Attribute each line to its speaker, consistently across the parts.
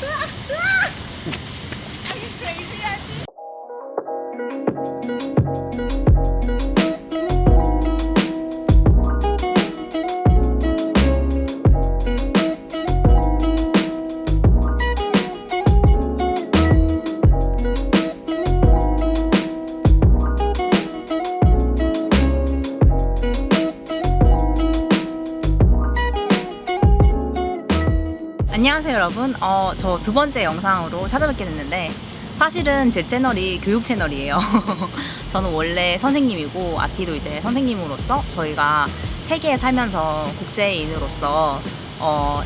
Speaker 1: Are you crazy, Archie?
Speaker 2: 안녕하세요 여러분. 저 두 번째 영상으로 찾아뵙게 됐는데 사실은 제 채널이 교육 채널이에요. 저는 원래 선생님이고 아티도 이제 선생님으로서 저희가 세계에 살면서 국제인으로서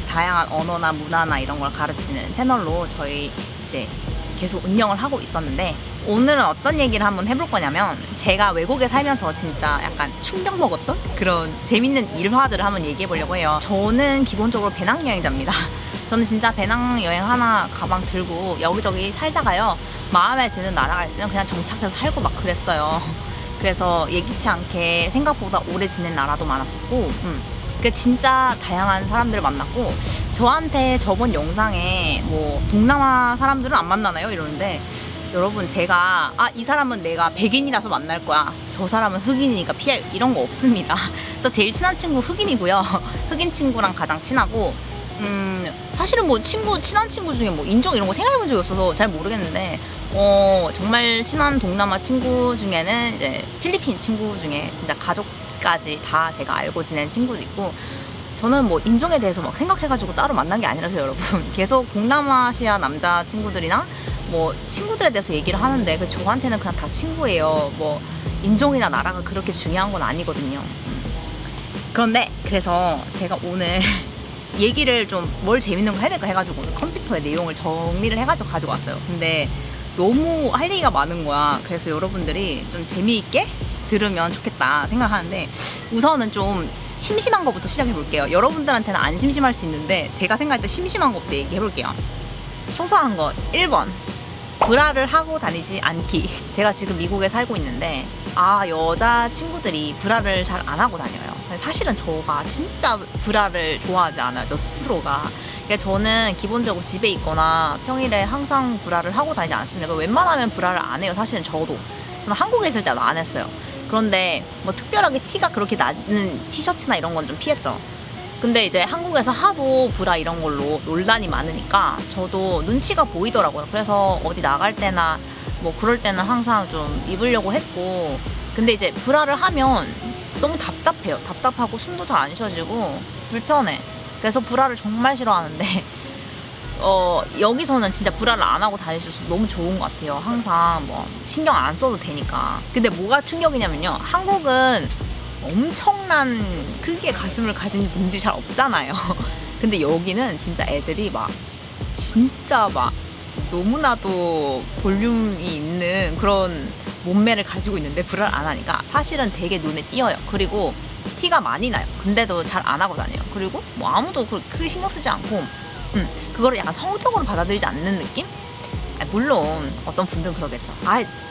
Speaker 2: 다양한 언어나 문화나 이런 걸 가르치는 채널로 저희 이제 계속 운영을 하고 있었는데 오늘은 어떤 얘기를 한번 해볼 거냐면 제가 외국에 살면서 진짜 약간 충격 먹었던 그런 재밌는 일화들을 한번 얘기해 보려고 해요. 저는 기본적으로 배낭여행자입니다. 저는 진짜 배낭여행 하나 가방 들고 여기저기 살다가요 마음에 드는 나라가 있으면 그냥 정착해서 살고 막 그랬어요. 그래서 예기치 않게 생각보다 오래 지낸 나라도 많았었고 그 진짜 다양한 사람들을 만났고 저한테 저번 영상에 뭐 동남아 사람들은 안 만나나요? 이러는데 여러분 제가 이 사람은 내가 백인이라서 만날 거야 저 사람은 흑인이니까 피해 이런 거 없습니다. 저 제일 친한 친구 흑인이고요. 흑인 친구랑 가장 친하고 사실은 뭐 친한 친구 중에 뭐 인종 이런 거 생각해 본 적이 없어서 잘 모르겠는데 정말 친한 동남아 친구 중에는 이제 필리핀 친구 중에 진짜 가족까지 다 제가 알고 지낸 친구도 있고 저는 뭐 인종에 대해서 막 생각해가지고 따로 만난 게 아니라서 여러분 계속 동남아시아 남자 친구들이나 뭐 친구들에 대해서 얘기를 하는데 그 저한테는 그냥 다 친구예요. 뭐 인종이나 나라가 그렇게 중요한 건 아니거든요. 그런데 그래서 제가 오늘 얘기를 좀 뭘 재밌는 거 해야 될까 해가지고 오늘 컴퓨터에 내용을 정리를 해가지고 가지고 왔어요. 근데 너무 할 얘기가 많은 거야. 그래서 여러분들이 좀 재미있게 들으면 좋겠다 생각하는데 우선은 좀 심심한 것부터 시작해 볼게요. 여러분들한테는 안 심심할 수 있는데 제가 생각할 때 심심한 것부터 얘기해 볼게요. 소소한 거 1번 브라를 하고 다니지 않기. 제가 지금 미국에 살고 있는데 여자 친구들이 브라를 잘 안 하고 다녀요. 사실은 저가 진짜 브라를 좋아하지 않아요. 저 스스로가. 그러니까 저는 기본적으로 집에 있거나 평일에 항상 브라를 하고 다니지 않습니다. 웬만하면 브라를 안 해요. 사실은 저는 한국에 있을 때도 안 했어요. 그런데 뭐 특별하게 티가 그렇게 나는 티셔츠나 이런 건 좀 피했죠. 근데 이제 한국에서 하도 브라 이런 걸로 논란이 많으니까 저도 눈치가 보이더라고요. 그래서 어디 나갈 때나 뭐 그럴 때는 항상 좀 입으려고 했고 근데 이제 브라를 하면 너무 답답해요. 답답하고 숨도 잘 안 쉬어지고 불편해. 그래서 브라를 정말 싫어하는데 여기서는 진짜 브라를 안 하고 다닐 수 있어서 너무 좋은 것 같아요. 항상 뭐 신경 안 써도 되니까. 근데 뭐가 충격이냐면요. 한국은 엄청난 크게 가슴을 가진 분들이 잘 없잖아요. 근데 여기는 진짜 애들이 막 진짜 막 너무나도 볼륨이 있는 그런 몸매를 가지고 있는데 브라를 안 하니까 사실은 되게 눈에 띄어요. 그리고 티가 많이 나요. 근데도 잘 안 하고 다녀요. 그리고 뭐 아무도 크게 신경 쓰지 않고 그거를 약간 성적으로 받아들이지 않는 느낌? 물론 어떤 분들은 그러겠죠.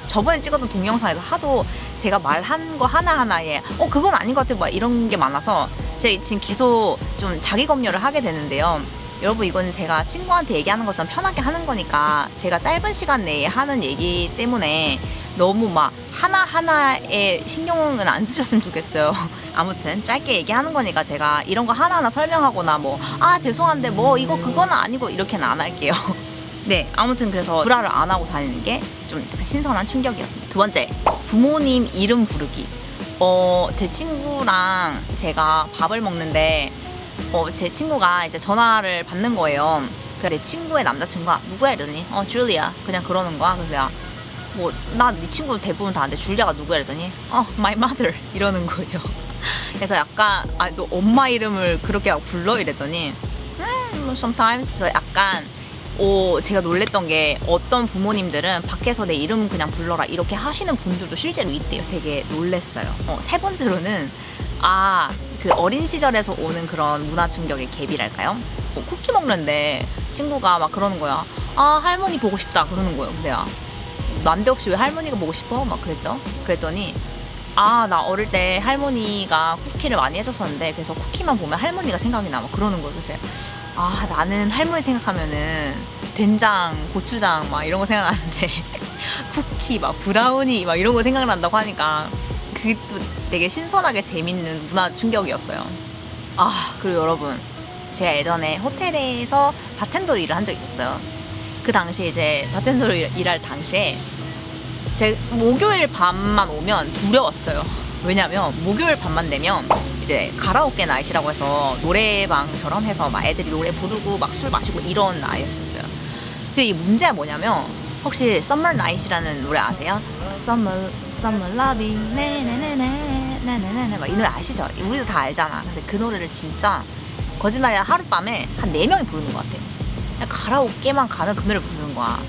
Speaker 2: 저번에 찍었던 동영상에서 하도 제가 말한 거 하나하나에 그건 아닌 것 같아 막 이런 게 많아서 제가 지금 계속 좀 자기 검열을 하게 되는데요. 여러분 이건 제가 친구한테 얘기하는 것처럼 편하게 하는 거니까 제가 짧은 시간 내에 하는 얘기 때문에 너무 막 하나하나에 신경은 안 쓰셨으면 좋겠어요. 아무튼 짧게 얘기하는 거니까 제가 이런 거 하나하나 설명하거나 뭐 죄송한데 뭐 이거 그거는 아니고 이렇게는 안 할게요. 네, 아무튼 그래서 브라를 안 하고 다니는 게 좀 신선한 충격이었습니다. 두 번째, 부모님 이름 부르기. 제 친구랑 제가 밥을 먹는데 제 친구가 이제 전화를 받는 거예요. 그래서 내 친구의 남자친구가 누구야 이러더니 줄리아 그냥 그러는 거야. 그래서 내가 나 네 친구 대부분 다 아는데 줄리아가 누구야 이러더니 my mother 이러는 거예요. 그래서 약간 너 엄마 이름을 그렇게 불러 이랬더니 sometimes. 그래서 약간 제가 놀랬던 게 어떤 부모님들은 밖에서 내 이름 그냥 불러라 이렇게 하시는 분들도 실제로 있대요. 되게 놀랬어요. 세 번째로는 그 어린 시절에서 오는 그런 문화 충격의 갭이랄까요? 쿠키 먹는데 친구가 막 그러는 거야. 할머니 보고 싶다 그러는 거예요. 근데 난데없이 왜 할머니가 보고 싶어? 막 그랬죠. 그랬더니 나 어릴 때 할머니가 쿠키를 많이 해줬었는데 그래서 쿠키만 보면 할머니가 생각이 나 막 그러는 거예요. 그래서 아, 나는 할머니 생각하면은 된장, 고추장 막 이런 거 생각나는데 쿠키 막 브라우니 막 이런 거 생각난다고 하니까 그게 또 되게 신선하게 재밌는 문화 충격이었어요. 아, 그리고 여러분, 제가 예전에 호텔에서 바텐더로 일을 한 적이 있었어요. 그 당시에 이제 바텐더로 일할 당시에 제 목요일 밤만 오면 두려웠어요. 왜냐면 목요일 밤만 되면 이제 가라오케 나잇이라고 해서 노래방처럼 해서 막 애들이 노래 부르고 막 술 마시고 이런 나잇이었어요. 근데 이 문제가 뭐냐면 혹시 Summer Night이라는 노래 아세요? Summer Loving 네네네네 막 이 노래 아시죠? 우리도 다 알잖아. 근데 그 노래를 진짜 거짓말이야 하룻밤에 한 4명이 부르는 것 같아. 그냥 가라오케만 가면 그 노래 부르는 거야.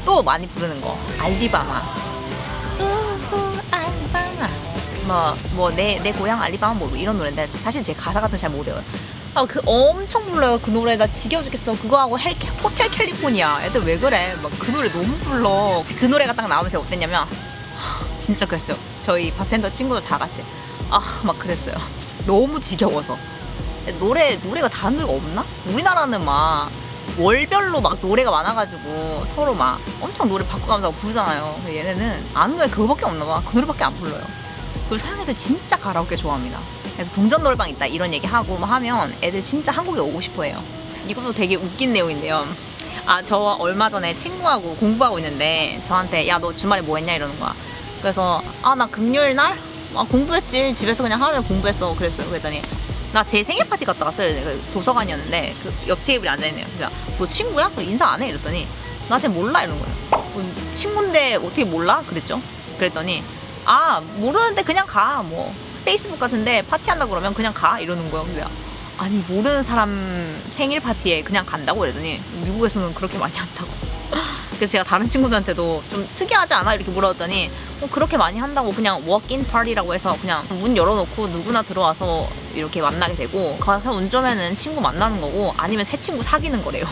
Speaker 2: 또 많이 부르는 거 알리바마 알리바마 내 고향 알리바마 뭐 이런 노래인데 사실 제 가사 같은 잘 못 외워요. 아, 그 엄청 불러요. 그 노래 나 지겨워 죽겠어. 그거하고 호텔 캘리포니아 애들 왜 그래 막 그 노래 너무 불러. 그 노래가 딱 나오면 제가 어땠냐면 진짜 그랬어요. 저희 바텐더 친구들 다 같이 막 그랬어요. 너무 지겨워서. 노래가 다른 노래가 없나? 우리나라는 막 월별로 막 노래가 많아가지고 서로 막 엄청 노래 바꿔가면서 부르잖아요. 근데 얘네는 아는 노래 그거밖에 없나 봐. 그 노래밖에 안 불러요. 그리고 서양 애들 진짜 가라오케 좋아합니다. 그래서 동전 노래방 있다 이런 얘기 하고 막 하면 애들 진짜 한국에 오고 싶어해요. 이것도 되게 웃긴 내용인데요. 저 얼마 전에 친구하고 공부하고 있는데 저한테 야, 너 주말에 뭐 했냐 이러는 거야. 그래서 나 금요일 날 공부했지. 집에서 그냥 하루 종일 공부했어. 그랬어요. 그랬더니 나 제 생일 파티 갔다 왔어요. 도서관이었는데 그 옆 테이블에 앉아있네요. 그래서 너 친구야? 인사 안 해? 이랬더니 나 쟤 몰라 이러는 거예요. 친구인데 어떻게 몰라? 그랬죠. 그랬더니 모르는데 그냥 가. 뭐 페이스북 같은데 파티한다고 그러면 그냥 가 이러는 거예요. 근데 아니 모르는 사람 생일 파티에 그냥 간다고 이러더니 미국에서는 그렇게 많이 한다고. 그래서 제가 다른 친구들한테도 좀 특이하지 않아? 이렇게 물어봤더니 그렇게 많이 한다고. 그냥 워크인 파티라고 해서 그냥 문 열어놓고 누구나 들어와서 이렇게 만나게 되고 가서 운 좋으면은 친구 만나는 거고 아니면 새 친구 사귀는 거래요.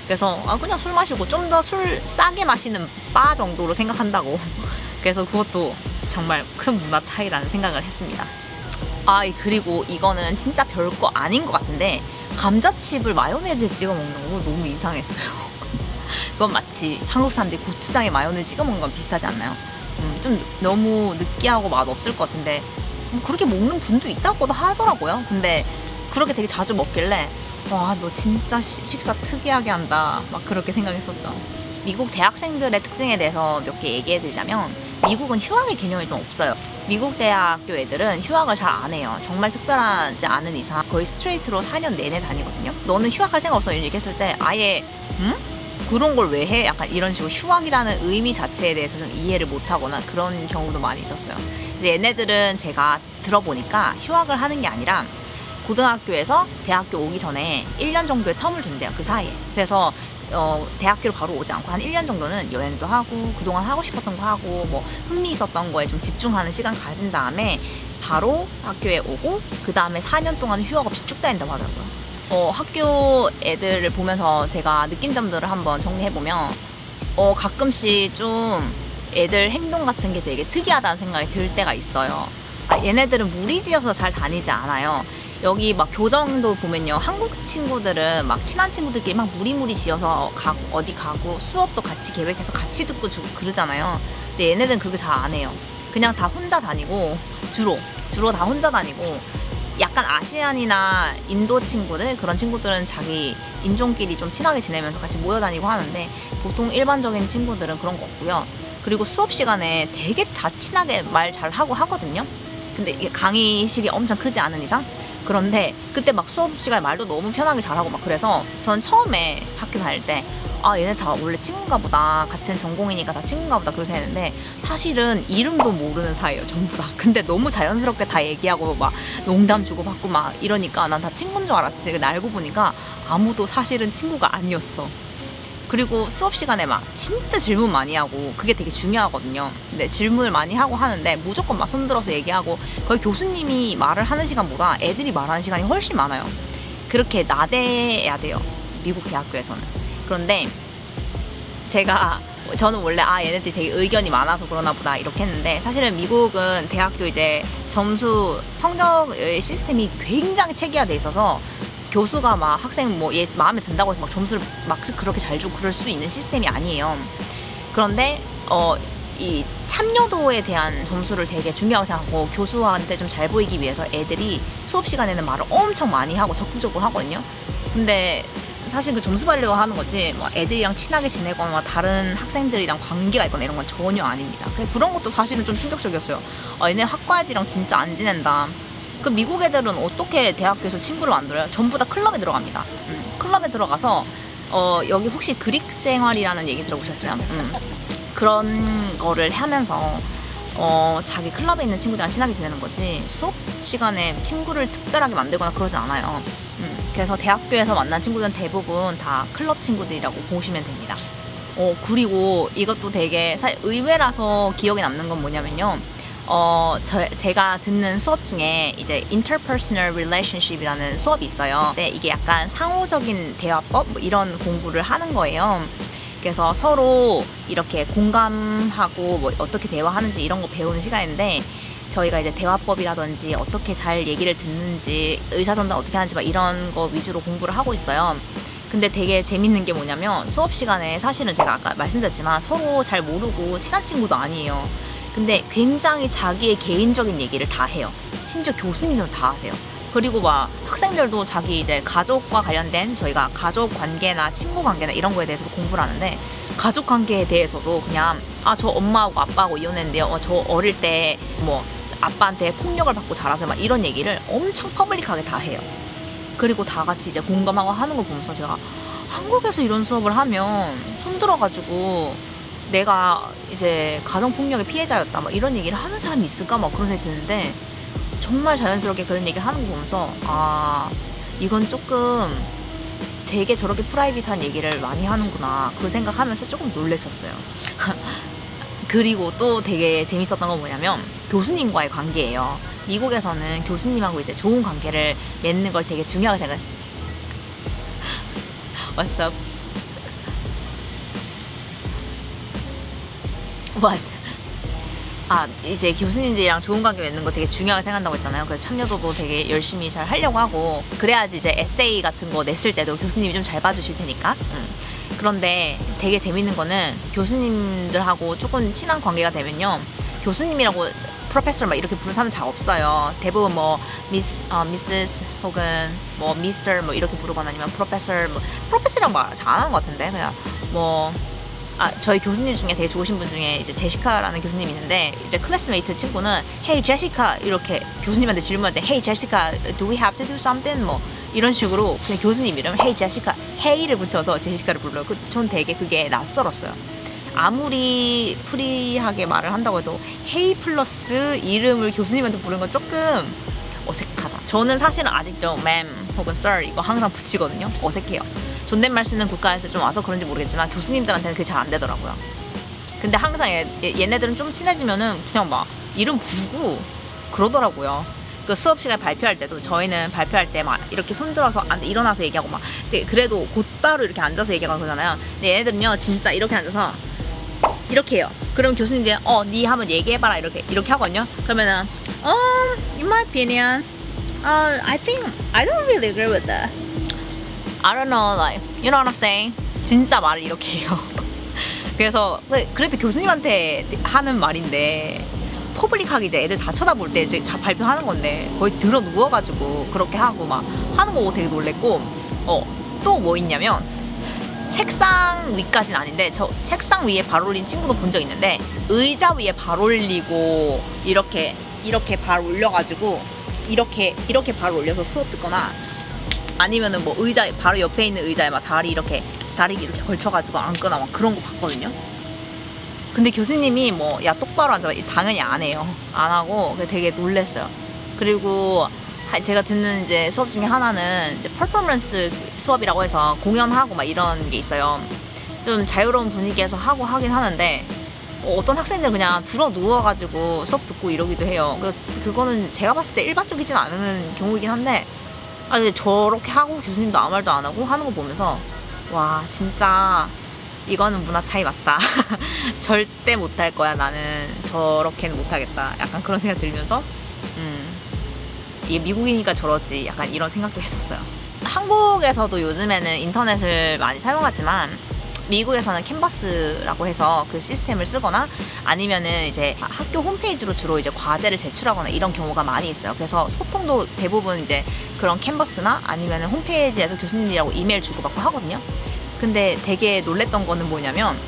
Speaker 2: 그래서 그냥 술 마시고 좀 더 술 싸게 마시는 바 정도로 생각한다고. 그래서 그것도 정말 큰 문화 차이라는 생각을 했습니다. 그리고 이거는 진짜 별거 아닌 것 같은데 감자칩을 마요네즈에 찍어 먹는 거 너무 이상했어요. 그건 마치 한국 사람들이 고추장에 마요네즈 찍어 먹는 건 비슷하지 않나요? 좀 너무 느끼하고 맛없을 것 같은데 그렇게 먹는 분도 있다고도 하더라고요. 근데 그렇게 되게 자주 먹길래 와, 너 진짜 식사 특이하게 한다 막 그렇게 생각했었죠. 미국 대학생들의 특징에 대해서 몇 개 얘기해 드리자면 미국은 휴학의 개념이 좀 없어요. 미국 대학교 애들은 휴학을 잘 안 해요. 정말 특별하지 않은 이상 거의 스트레이트로 4년 내내 다니거든요. 너는 휴학할 생각 없어? 이렇게 얘기했을 때 아예 그런 걸 왜 해? 약간 이런 식으로 휴학이라는 의미 자체에 대해서 좀 이해를 못하거나 그런 경우도 많이 있었어요. 이제 얘네들은 제가 들어보니까 휴학을 하는 게 아니라 고등학교에서 대학교 오기 전에 1년 정도의 텀을 준대요. 그 사이에. 그래서 대학교를 바로 오지 않고 한 1년 정도는 여행도 하고 그동안 하고 싶었던 거 하고 뭐 흥미 있었던 거에 좀 집중하는 시간 가진 다음에 바로 학교에 오고 그 다음에 4년 동안 휴학 없이 쭉 다닌다고 하더라고요. 학교 애들을 보면서 제가 느낀 점들을 한번 정리해보면 가끔씩 좀 애들 행동 같은 게 되게 특이하다는 생각이 들 때가 있어요. 얘네들은 무리지어서 잘 다니지 않아요. 여기 막 교정도 보면요, 한국 친구들은 막 친한 친구들끼리 막 무리무리 지어서 어디 가고 수업도 같이 계획해서 같이 듣고 주고 그러잖아요. 근데 얘네들은 그렇게 잘 안 해요. 그냥 다 혼자 다니고 주로 다 혼자 다니고 약간 아시안이나 인도 친구들 그런 친구들은 자기 인종끼리 좀 친하게 지내면서 같이 모여 다니고 하는데 보통 일반적인 친구들은 그런 거 없고요. 그리고 수업 시간에 되게 다 친하게 말 잘 하고 하거든요. 근데 이게 강의실이 엄청 크지 않은 이상 그런데 그때 막 수업 시간에 말도 너무 편하게 잘하고 막 그래서 저는 처음에 학교 다닐 때 얘네 다 원래 친구인가 보다, 같은 전공이니까 다 친구인가 보다 그래서 했는데 사실은 이름도 모르는 사이예요, 전부 다. 근데 너무 자연스럽게 다 얘기하고 막 농담 주고받고 막 이러니까 난 다 친구인 줄 알았지. 근데 알고 보니까 아무도 사실은 친구가 아니었어. 그리고 수업 시간에 막 진짜 질문 많이 하고 그게 되게 중요하거든요. 근데 질문을 많이 하고 하는데 무조건 막 손들어서 얘기하고 거의 교수님이 말을 하는 시간보다 애들이 말하는 시간이 훨씬 많아요. 그렇게 나대야 돼요, 미국 대학교에서는. 그런데 저는 원래 얘네들이 되게 의견이 많아서 그러나 보다 이렇게 했는데 사실은 미국은 대학교 이제 점수 성적 시스템이 굉장히 체계화돼 있어서 교수가 막 학생 뭐 얘 마음에 든다고 해서 막 점수를 막 그렇게 잘 주고 그럴 수 있는 시스템이 아니에요. 그런데 이 참여도에 대한 점수를 되게 중요하게 생각하고 교수한테 좀 잘 보이기 위해서 애들이 수업 시간에는 말을 엄청 많이 하고 적극적으로 하거든요. 근데 사실 그 점수 받으려고 하는 거지 뭐 애들이랑 친하게 지내거나 다른 학생들이랑 관계가 있거나 이런 건 전혀 아닙니다. 그런 것도 사실은 좀 충격적이었어요. 얘네 학과 애들이랑 진짜 안 지낸다. 그 미국 애들은 어떻게 대학교에서 친구를 만들어요? 전부 다 클럽에 들어갑니다. 클럽에 들어가서 여기 혹시 그릭 생활이라는 얘기 들어보셨어요? 그런 거를 하면서 자기 클럽에 있는 친구들이랑 친하게 지내는 거지 수업 시간에 친구를 특별하게 만들거나 그러지 않아요. 그래서 대학교에서 만난 친구들은 대부분 다 클럽 친구들이라고 보시면 됩니다. 그리고 이것도 되게 의외라서 기억에 남는 건 뭐냐면요. 제가 듣는 수업 중에 이제 interpersonal relationship이라는 수업이 있어요. 근데 이게 약간 상호적인 대화법 뭐 이런 공부를 하는 거예요. 그래서 서로 이렇게 공감하고 뭐 어떻게 대화하는지 이런 거 배우는 시간인데 저희가 이제 대화법이라든지 어떻게 잘 얘기를 듣는지 의사전달 어떻게 하는지 막 이런 거 위주로 공부를 하고 있어요. 근데 되게 재밌는 게 뭐냐면 수업 시간에 사실은 제가 아까 말씀드렸지만 서로 잘 모르고 친한 친구도 아니에요. 근데 굉장히 자기의 개인적인 얘기를 다 해요. 심지어 교수님들은 다 하세요. 그리고 막 학생들도 자기 이제 가족과 관련된 저희가 가족 관계나 친구 관계나 이런 거에 대해서도 공부를 하는데 가족 관계에 대해서도 그냥 저 엄마하고 아빠하고 이혼했는데요. 저 어릴 때 뭐 아빠한테 폭력을 받고 자라서 막 이런 얘기를 엄청 퍼블릭하게 다 해요. 그리고 다 같이 이제 공감하고 하는 걸 보면서 제가 한국에서 이런 수업을 하면 손들어가지고 내가 이제 가정폭력의 피해자였다 막 이런 얘기를 하는 사람이 있을까 막 그런 생각이 드는데 정말 자연스럽게 그런 얘기를 하는 거 보면서 이건 조금 되게 저렇게 프라이빗한 얘기를 많이 하는구나 그 생각하면서 조금 놀랬었어요. 그리고 또 되게 재밌었던 건 뭐냐면 교수님과의 관계예요. 미국에서는 교수님하고 이제 좋은 관계를 맺는 걸 되게 중요하게 생각해요. What's up? What? 이제 교수님들이랑 좋은 관계 맺는 거 되게 중요하게 생각한다고 했잖아요. 그래서 참여도도 되게 열심히 잘 하려고 하고 그래야지 이제 에세이 같은 거 냈을 때도 교수님이 좀 잘 봐주실 테니까. 그런데 되게 재밌는 거는 교수님들하고 조금 친한 관계가 되면요. 교수님이라고 프로페서 막 이렇게 부르는 사람 잘 없어요. 대부분 뭐 미스스 혹은 뭐 미스터 뭐 이렇게 부르거나 아니면 프로페서랑 말 잘 안 하는 것 같은데 그냥 뭐 저희 교수님 중에 되게 좋으신 분 중에 이제 제시카라는 교수님이 있는데 이제 클래스메이트 친구는 Hey 제시카 이렇게 교수님한테 질문할 때 Hey 제시카 do we have to do something 뭐 이런 식으로 그냥 교수님 이름 Hey 제시카 Hey를 붙여서 제시카를 불러요. 전 되게 그게 낯설었어요. 아무리 프리하게 말을 한다고 해도 Hey 플러스 이름을 교수님한테 부르는 건 조금 어색하다. 저는 사실은 아직도 ma'am 혹은 sir 이거 항상 붙이거든요. 어색해요. 존댓말 쓰는 국가에서 좀 와서 그런지 모르겠지만 교수님들한테는 그게 잘 안 되더라고요. 근데 항상 얘네들은 좀 친해지면은 그냥 막 이름 부르고 그러더라고요. 그 수업 시간에 발표할 때도 저희는 발표할 때 막 이렇게 손들어서 일어나서 얘기하고 막 그래도 곧바로 이렇게 앉아서 얘기하고 그러잖아요. 근데 얘네들은요 진짜 이렇게 앉아서 이렇게 해요. 그럼 교수님들이 니 한번 얘기해봐라 이렇게 하거든요. 그러면은 in my opinion I think I don't really agree with that. I don't know, like, you know what I'm saying? 진짜 말을 이렇게 해요. 그래서 그래도 교수님한테 하는 말인데 퍼블릭하게 이제 애들 다 쳐다볼 때 이제 발표하는 건데 거의 들어 누워가지고 그렇게 하고 막 하는 거 되게 놀랬고 또 뭐 있냐면 책상 위까지는 아닌데 저 책상 위에 발 올린 친구도 본 적 있는데 의자 위에 발 올리고 이렇게 발 올려가지고 이렇게 발 올려서 수업 듣거나 아니면은 뭐 의자 바로 옆에 있는 의자에 막 다리 이렇게 걸쳐가지고 앉거나 막 그런 거 봤거든요. 근데 교수님이 뭐 야 똑바로 앉아 당연히 안 해요. 안 하고 되게 놀랬어요. 그리고 제가 듣는 이제 수업 중에 하나는 이제 퍼포먼스 수업이라고 해서 공연하고 막 이런 게 있어요. 좀 자유로운 분위기에서 하긴 하는데 어떤 학생들은 그냥 들어 누워가지고 수업 듣고 이러기도 해요. 그거는 제가 봤을 때 일반적이진 않은 경우이긴 한데 근데 저렇게 하고 교수님도 아무 말도 안 하고 하는 거 보면서 와 진짜 이거는 문화 차이 맞다. 절대 못할 거야 나는 저렇게는 못하겠다. 약간 그런 생각 들면서 이게 미국이니까 저러지 약간 이런 생각도 했었어요. 한국에서도 요즘에는 인터넷을 많이 사용하지만 미국에서는 캔버스라고 해서 그 시스템을 쓰거나 아니면은 이제 학교 홈페이지로 주로 이제 과제를 제출하거나 이런 경우가 많이 있어요. 그래서 소통도 대부분 이제 그런 캔버스나 아니면은 홈페이지에서 교수님이라고 이메일 주고받고 하거든요. 근데 되게 놀랬던 거는 뭐냐면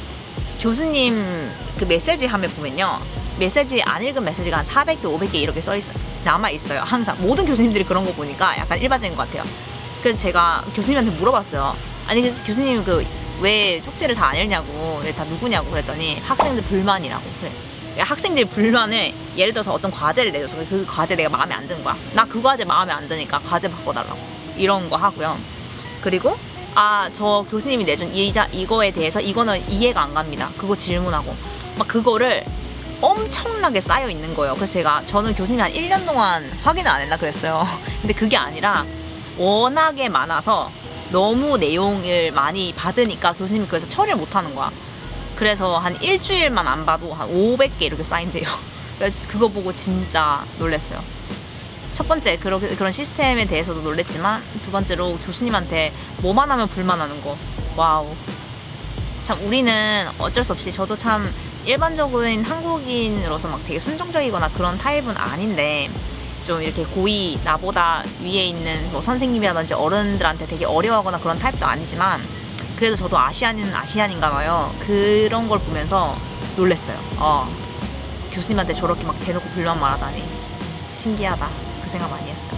Speaker 2: 교수님 그 메시지 화면 보면요. 메시지 안 읽은 메시지가 한 400개, 500개 이렇게 남아있어요. 항상. 모든 교수님들이 그런 거 보니까 약간 일반적인 것 같아요. 그래서 제가 교수님한테 물어봤어요. 아니, 그래서 교수님 왜 쪽지를 다 안 읽냐고, 왜 다 누구냐고 그랬더니 학생들 불만이라고. 학생들 불만을 예를 들어서 어떤 과제를 내줘서 그 과제 내가 마음에 안 드는 거야. 나 그 과제 마음에 안 드니까 과제 바꿔달라고. 이런 거 하고요. 그리고 저 교수님이 내준 이거에 대해서 이거는 이해가 안 갑니다. 그거 질문하고. 막 그거를 엄청나게 쌓여 있는 거예요. 그래서 저는 교수님이 한 1년 동안 확인을 안 했나 그랬어요. 근데 그게 아니라 워낙에 많아서 너무 내용을 많이 받으니까 교수님이 그래서 처리를 못 하는 거야. 그래서 한 일주일만 안 봐도 한 500개 이렇게 쌓인대요. 그래서 그거 보고 진짜 놀랐어요. 첫 번째 그런 시스템에 대해서도 놀랬지만 두 번째로 교수님한테 뭐만 하면 불만하는 거. 와우. 참 우리는 어쩔 수 없이 저도 참 일반적인 한국인으로서 막 되게 순종적이거나 그런 타입은 아닌데 좀 이렇게 고위 나보다 위에 있는 뭐 선생님이라든지 어른들한테 되게 어려워하거나 그런 타입도 아니지만 그래도 저도 아시안인가 봐요. 그런 걸 보면서 놀랬어요. 교수님한테 저렇게 막 대놓고 불만 말하다니 신기하다. 그 생각 많이 했어요.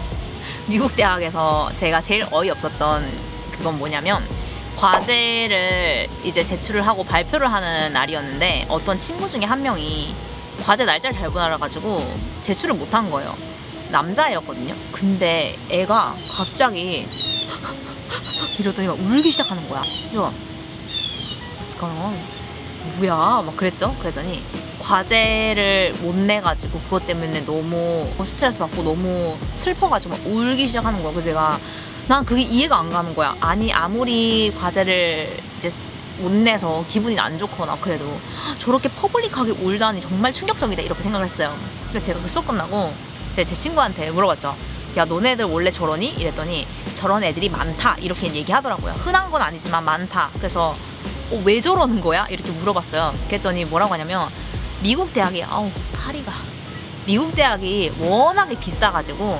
Speaker 2: 미국 대학에서 제가 제일 어이없었던 그건 뭐냐면 과제를 이제 제출을 하고 발표를 하는 날이었는데 어떤 친구 중에 한 명이 과제 날짜를 잘못 알아가지고 제출을 못한 거예요. 남자애였거든요. 근데 애가 갑자기 이러더니 막 울기 시작하는 거야. 그래서 What's going on? 뭐야? 막 그랬죠. 그랬더니 과제를 못 내가지고 그것 때문에 너무 스트레스 받고 너무 슬퍼가지고 막 울기 시작하는 거야. 그래서 난 그게 이해가 안 가는 거야. 아니 아무리 과제를 이제 못 내서 기분이 안 좋거나 그래도 저렇게 퍼블릭하게 울다니 정말 충격적이다 이렇게 생각을 했어요. 그래서 제가 그 수업 끝나고 제 친구한테 물어봤죠. 야 너네들 원래 저러니? 이랬더니 저런 애들이 많다 이렇게 얘기하더라고요. 흔한 건 아니지만 많다. 그래서 왜 저러는 거야? 이렇게 물어봤어요. 그랬더니 뭐라고 하냐면 미국 대학이 파리가 미국 대학이 워낙에 비싸가지고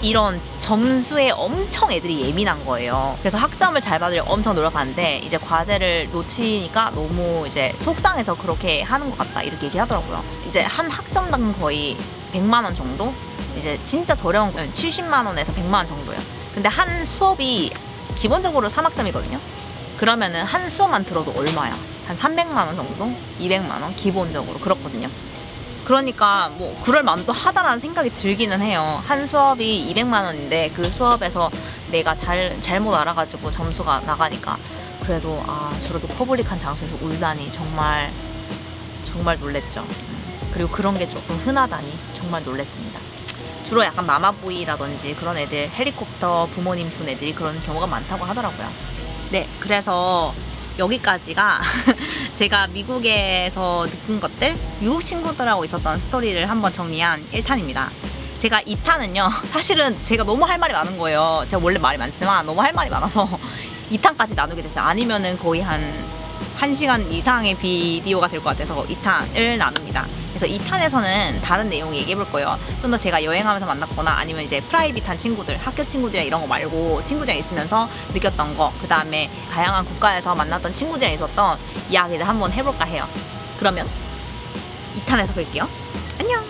Speaker 2: 이런 점수에 엄청 애들이 예민한 거예요. 그래서 학점을 잘 받으려고 엄청 노력하는데 이제 과제를 놓치니까 너무 이제 속상해서 그렇게 하는 것 같다 이렇게 얘기하더라고요. 이제 한 학점당 거의 100만 원 정도? 이제 진짜 저렴한 거는 70만 원에서 100만 원 정도예요. 근데 한 수업이 기본적으로 3학점이거든요. 그러면은 한 수업만 들어도 얼마야? 한 300만 원 정도? 200만 원? 기본적으로 그렇거든요. 그러니까 뭐 그럴 마음도 하다라는 생각이 들기는 해요. 한 수업이 200만 원인데 그 수업에서 내가 잘못 알아가지고 점수가 나가니까 그래도 저렇게 퍼블릭한 장소에서 울다니 정말 놀랬죠. 그리고 그런 게 조금 흔하다니 정말 놀랬습니다. 주로 약간 마마보이라든지 그런 애들, 헬리콥터 부모님 둔 애들이 그런 경우가 많다고 하더라고요. 네, 그래서 여기까지가 제가 미국에서 느낀 것들, 미국 친구들하고 있었던 스토리를 한번 정리한 1탄입니다. 제가 2탄은요, 사실은 제가 너무 할 말이 많은 거예요. 제가 원래 말이 많지만 너무 할 말이 많아서 2탄까지 나누게 됐어요. 아니면은 거의 한 1시간 이상의 비디오가 될 것 같아서 2탄을 나눕니다. 그래서 2탄에서는 다른 내용 얘기해 볼 거예요. 좀 더 제가 여행하면서 만났거나 아니면 이제 프라이빗한 친구들, 학교 친구들이랑 이런 거 말고 친구들이랑 있으면서 느꼈던 거, 그 다음에 다양한 국가에서 만났던 친구들이랑 있었던 이야기를 한번 해볼까 해요. 그러면 2탄에서 뵐게요. 안녕!